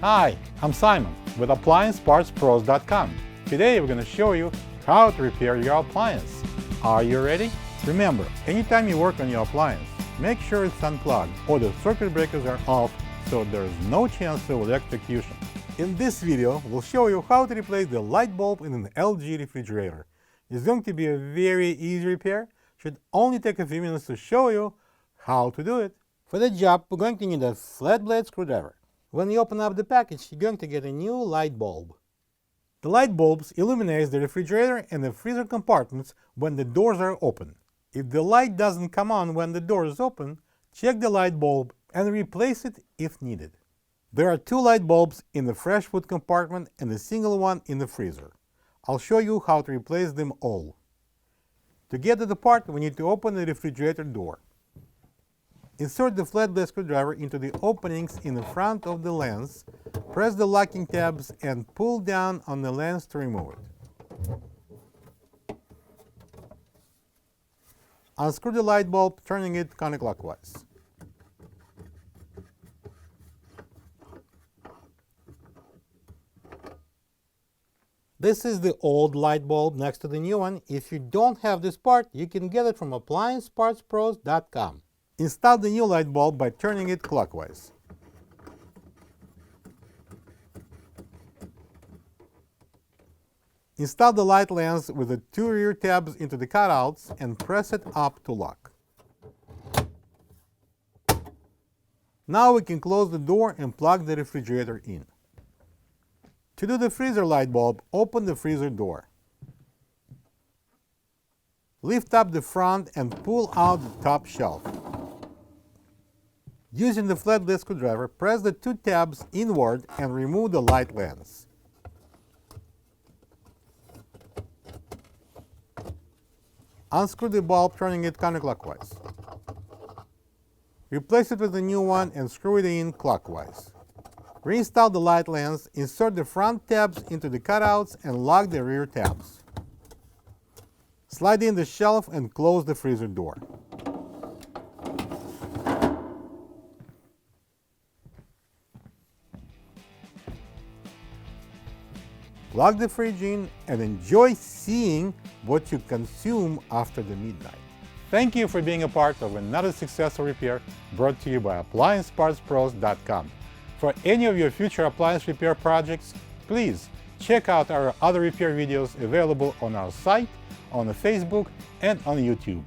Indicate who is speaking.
Speaker 1: Hi, I'm Simon with AppliancePartsPros.com. Today we're going to show you how to repair your appliance. Are you ready? Remember, anytime you work on your appliance, make sure it's unplugged or the circuit breakers are off so there is no chance of electrocution. In this video, we'll show you how to replace the light bulb in an LG refrigerator. It's going to be a very easy repair. Should only take a few minutes to show you how to do it. For the job, we're going to need a flat blade screwdriver. When you open up the package, you're going to get a new light bulb. The light bulbs illuminate the refrigerator and the freezer compartments when the doors are open. If the light doesn't come on when the door is open, check the light bulb and replace it if needed. There are two light bulbs in the fresh food compartment and a single one in the freezer. I'll show you how to replace them all. To get to the part, we need to open the refrigerator door. Insert the flat blade screwdriver into the openings in the front of the lens, press the locking tabs and pull down on the lens to remove it. Unscrew the light bulb, turning it counterclockwise. This is the old light bulb next to the new one. If you don't have this part, you can get it from AppliancePartsPros.com. Install the new light bulb by turning it clockwise. Install the light lens with the two rear tabs into the cutouts and press it up to lock. Now we can close the door and plug the refrigerator in. To do the freezer light bulb, open the freezer door. Lift up the front and pull out the top shelf. Using the flat blade screwdriver, press the two tabs inward and remove the light lens. Unscrew the bulb, turning it counterclockwise. Replace it with the new one and screw it in clockwise. Reinstall the light lens, insert the front tabs into the cutouts and lock the rear tabs. Slide in the shelf and close the freezer door. Plug the fridge in and enjoy seeing what you consume after the midnight. Thank you for being a part of another successful repair brought to you by AppliancePartsPros.com. For any of your future appliance repair projects, please check out our other repair videos available on our site, on Facebook, and on YouTube.